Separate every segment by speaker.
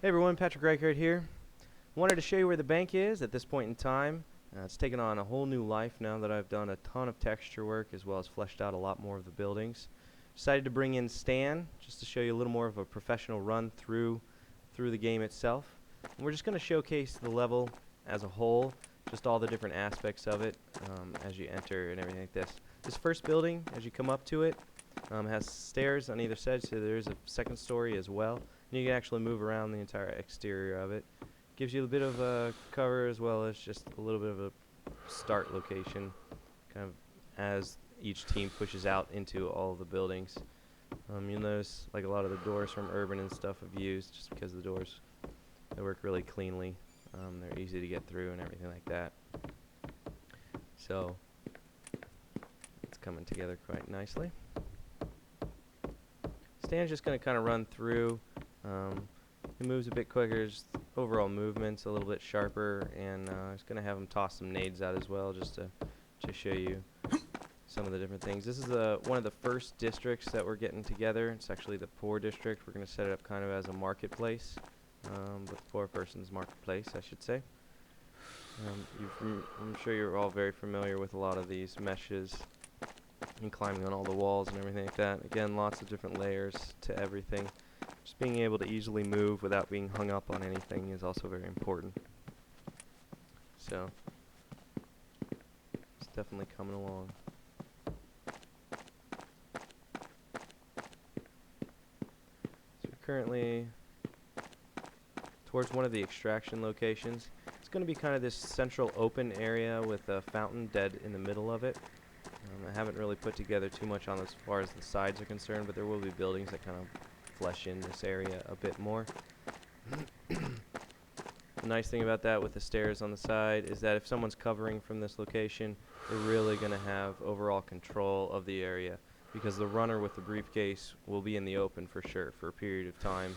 Speaker 1: Hey everyone, Patrick Reichert here. Wanted to show you where the bank is at this point in time. It's taken on a whole new life now that I've done a ton of texture work as well as fleshed out a lot more of the buildings. Decided to bring in Stan just to show you a little more of a professional run through the game itself. And we're just going to showcase the level as a whole, just all the different aspects of it as you enter and everything like this. This first building, as you come up to it, has stairs on either side, so there is a second story as well. And you can actually move around the entire exterior of it. Gives you a bit of cover as well as just a little bit of a start location, kind of as each team pushes out into all the buildings. You'll notice like a lot of the doors from Urban and stuff have used just because the doors, they work really cleanly. They're easy to get through and everything like that. So it's coming together quite nicely. Stan's just going to kind of run through. He moves a bit quicker, just overall movement's a little bit sharper, and just going to have him toss some nades out as well just to show you some of the different things. This is one of the first districts that we're getting together. It's actually the poor district. We're going to set it up kind of as a marketplace, but the poor person's marketplace, I should say. I'm sure you're all very familiar with a lot of these meshes and climbing on all the walls and everything like that. Again, lots of different layers to everything. Just being able to easily move without being hung up on anything is also very important. So, it's definitely coming along. So we're currently towards one of the extraction locations. It's going to be kind of this central open area with a fountain dead in the middle of it. I haven't really put together too much on as far as the sides are concerned, but there will be buildings that kind of flesh in this area a bit more. The nice thing about that with the stairs on the side is that if someone's covering from this location, they're really going to have overall control of the area, because the runner with the briefcase will be in the open for sure for a period of time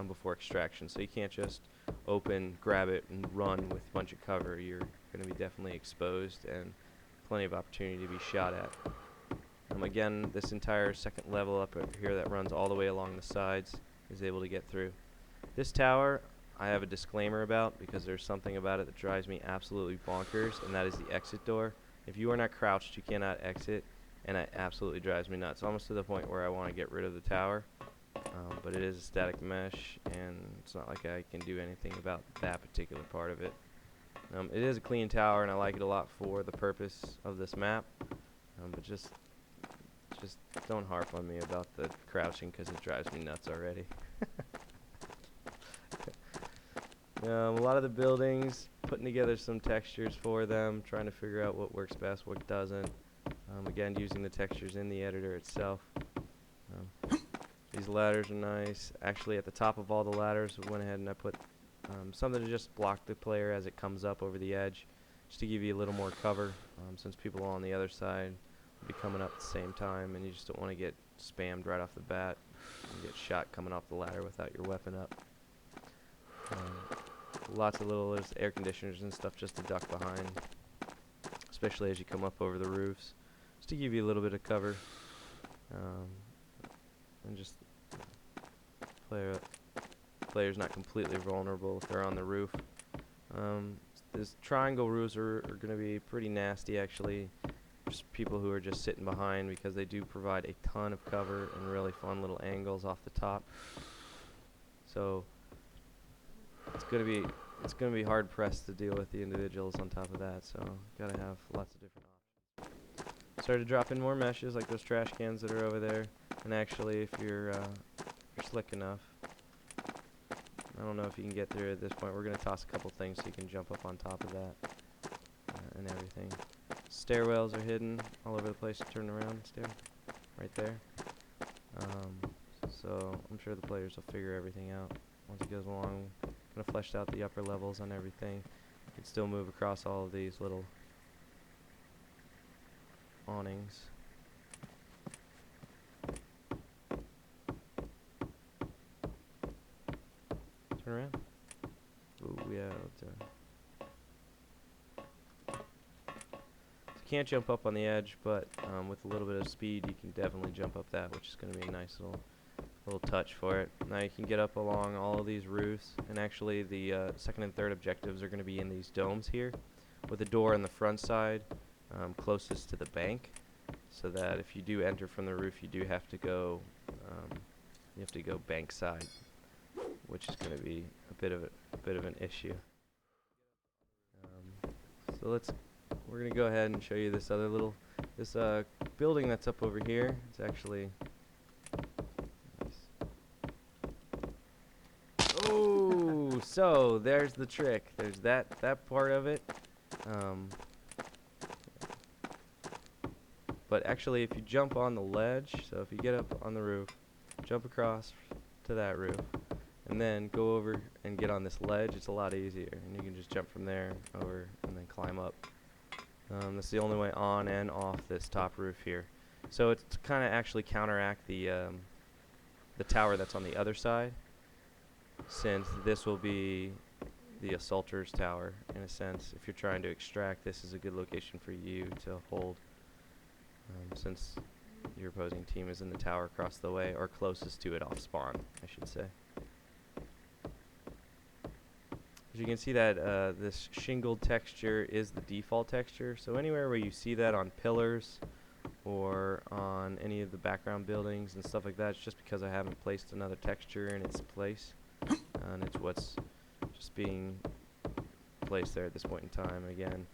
Speaker 1: before extraction. So you can't just open, grab it, and run with a bunch of cover. You're going to be definitely exposed and plenty of opportunity to be shot at. Again, this entire second level up here that runs all the way along the sides is able to get through. This tower, I have a disclaimer about because there's something about it that drives me absolutely bonkers, and that is the exit door. If you are not crouched, you cannot exit, and it absolutely drives me nuts, almost to the point where I want to get rid of the tower. But it is a static mesh, and it's not like I can do anything about that particular part of it. It is a clean tower, and I like it a lot for the purpose of this map, but just don't harp on me about the crouching because it drives me nuts already. A lot of the buildings, putting together some textures for them, trying to figure out what works best, what doesn't. Again, using the textures in the editor itself. These ladders are nice. Actually, at the top of all the ladders, I went ahead and I put something to just block the player as it comes up over the edge, just to give you a little more cover, since people on the other side will be coming up at the same time, and you just don't want to get spammed right off the bat and get shot coming off the ladder without your weapon up. Lots of little air conditioners and stuff just to duck behind, especially as you come up over the roofs, just to give you a little bit of cover, and just player's not completely vulnerable if they're on the roof. These triangle roofs are going to be pretty nasty, actually. Just people who are just sitting behind, because they do provide a ton of cover and really fun little angles off the top. So it's going to be hard pressed to deal with the individuals on top of that. So gotta have lots of different options. Started to drop in more meshes like those trash cans that are over there. And actually, if you're slick enough, I don't know if you can get through at this point. We're going to toss a couple things so you can jump up on top of that and everything. Stairwells are hidden all over the place. Turn around, stair, right there. So I'm sure the players will figure everything out once it goes along. Kind of fleshed out the upper levels on everything. You can still move across all of these little awnings. Turn around. Ooh, yeah. So you can't jump up on the edge, but with a little bit of speed, you can definitely jump up that, which is going to be a nice little touch for it. Now you can get up along all of these roofs, and actually the second and third objectives are going to be in these domes here, with a door on the front side closest to the bank, so that if you do enter from the roof, you do have to go bank side, which is going to be a bit of an issue. So we're going to go ahead and show you this building that's up over here. It's actually oh, so there's the trick. There's that part of it. But actually, if you jump on the ledge, so if you get up on the roof, jump across to that roof, and then go over and get on this ledge, it's a lot easier. And you can just jump from there over and then climb up. That's the only way on and off this top roof here. So it's to kind of actually counteract the tower that's on the other side, since this will be the assaulter's tower in a sense. If you're trying to extract, this is a good location for you to hold, since your opposing team is in the tower across the way, or closest to it off spawn, I should say. As you can see that this shingled texture is the default texture, so anywhere where you see that on pillars or on any of the background buildings and stuff like that, it's just because I haven't placed another texture in its place, and it's what's just being placed there at this point in time. And again,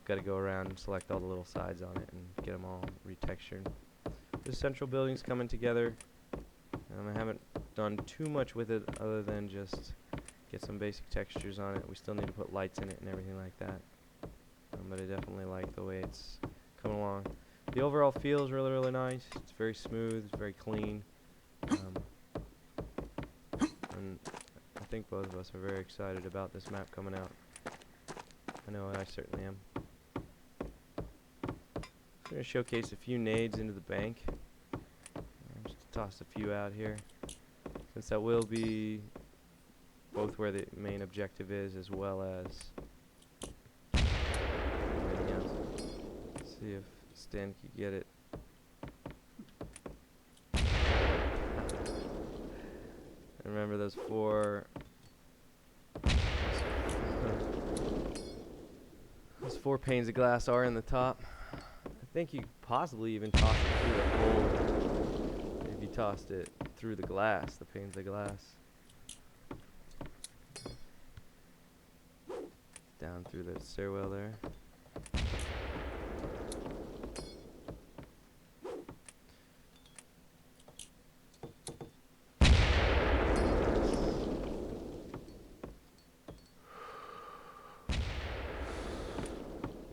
Speaker 1: got to go around and select all the little sides on it and get them all retextured. The central building's coming together. I haven't done too much with it other than just get some basic textures on it. We still need to put lights in it and everything like that, but I definitely like the way it's coming along. The overall feel is really, really nice. It's very smooth, it's very clean, and I think both of us are very excited about this map coming out. I know I certainly am. I'm going to showcase a few nades into the bank. Just toss a few out here, since that will be both where the main objective is as well as everything else. Let's see if Stan can get it. And remember those four panes of glass are in the top. I think you could possibly even toss it through the hole if you tossed it through the glass, the panes of glass. Down through the stairwell there.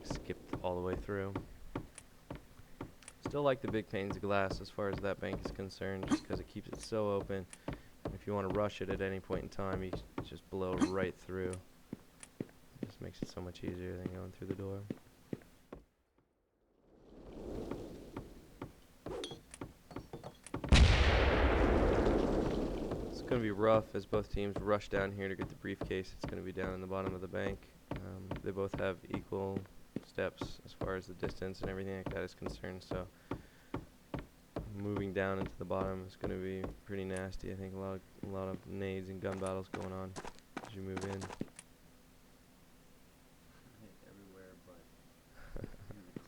Speaker 1: Skipped all the way through. Still like the big panes of glass as far as that bank is concerned, just because it keeps it so open. And if you want to rush it at any point in time, you just blow right through. It just makes it so much easier than going through the door. It's going to be rough as both teams rush down here to get the briefcase. It's going to be down in the bottom of the bank. They both have equal steps as far as the distance and everything like that is concerned, so moving down into the bottom is going to be pretty nasty. I think a lot of nades and gun battles going on as you move in.
Speaker 2: Everywhere but in the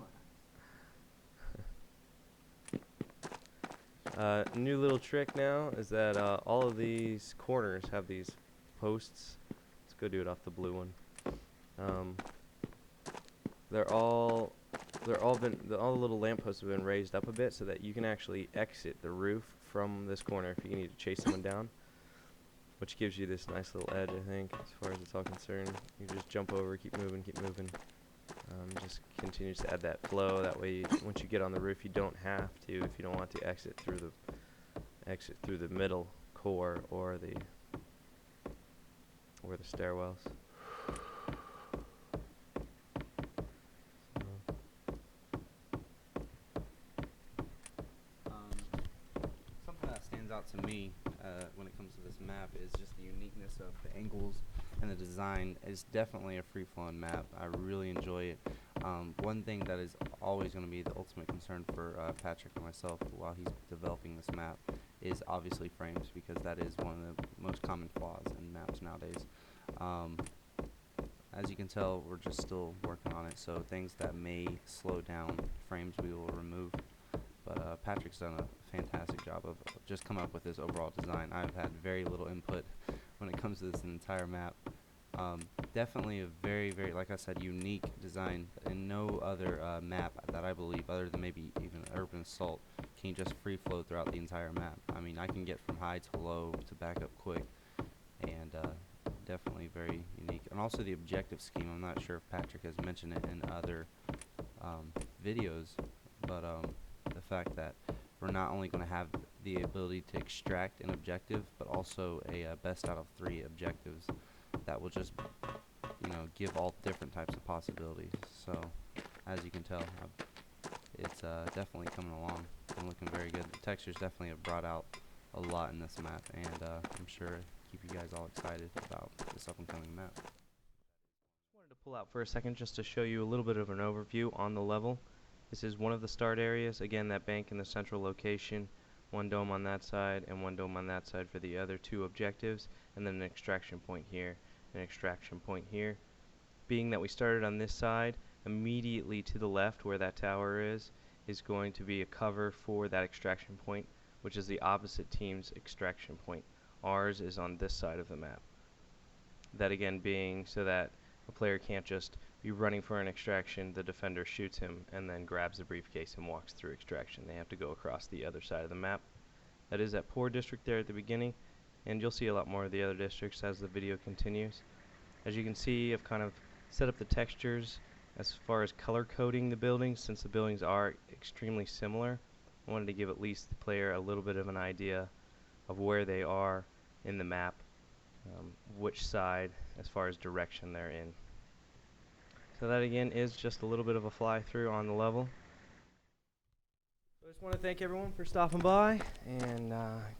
Speaker 2: class.
Speaker 1: New little trick now is that all of these corners have these posts. Let's go do it off the blue one. All the little lampposts have been raised up a bit so that you can actually exit the roof from this corner if you need to chase someone down, which gives you this nice little edge, I think, as far as it's all concerned. You just jump over, keep moving. Just continues to add that flow. That way, once you get on the roof, you don't have to, if you don't want to, exit through the middle core or the stairwells.
Speaker 2: Something that stands out to me when it comes to this map is just the uniqueness of the angles and the design is definitely a free-flowing map. I really enjoy it. One thing that is always going to be the ultimate concern for Patrick and myself while he's developing this map is obviously frames, because that is one of the most common flaws in maps nowadays. As you can tell, we're just still working on it, so things that may slow down frames we will remove. But Patrick's done a fantastic job of just coming up with this overall design. I've had very little input when it comes to this entire map. Definitely a very, very, like I said, unique design. And no other map that I believe, other than maybe even Urban Assault, can just free flow throughout the entire map. I mean, I can get from high to low to back up quick, and definitely very unique. And also the objective scheme, I'm not sure if Patrick has mentioned it in other videos, but the fact that we're not only going to have the ability to extract an objective, but also a best out of 3 objectives that will just, give all different types of possibilities. So, as you can tell, it's definitely coming along and looking very good. The textures definitely have brought out a lot in this map, and I'm sure keep you guys all excited about this up and coming map.
Speaker 1: Wanted to pull out for a second just to show you a little bit of an overview on the level. This is one of the start areas. Again, that bank in the central location, one dome on that side and one dome on that side for the other 2 objectives, and then an extraction point here, an extraction point here. Being that we started on this side, immediately to the left where that tower is going to be a cover for that extraction point, which is the opposite team's extraction point. Ours is on this side of the map. That again being so that a player can't just be running for an extraction, the defender shoots him and then grabs the briefcase and walks through extraction. They have to go across the other side of the map. That is that poor district there at the beginning, and you'll see a lot more of the other districts as the video continues. As you can see, I've kind of set up the textures as far as color coding the buildings, since the buildings are extremely similar. I wanted to give at least the player a little bit of an idea of where they are in the map, which side as far as direction they're in. So that again is just a little bit of a fly through on the level. I just want to thank everyone for stopping by, and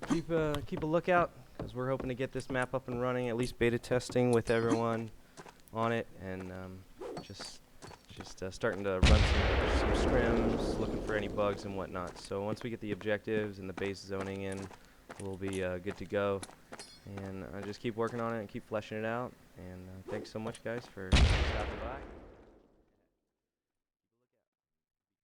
Speaker 1: keep a lookout, because we're hoping to get this map up and running, at least beta testing with everyone on it, and just starting to run some scrims, looking for any bugs and whatnot. So once we get the objectives and the base zoning in, we'll be good to go. And just keep working on it and keep fleshing it out. And thanks so much, guys, for stopping by.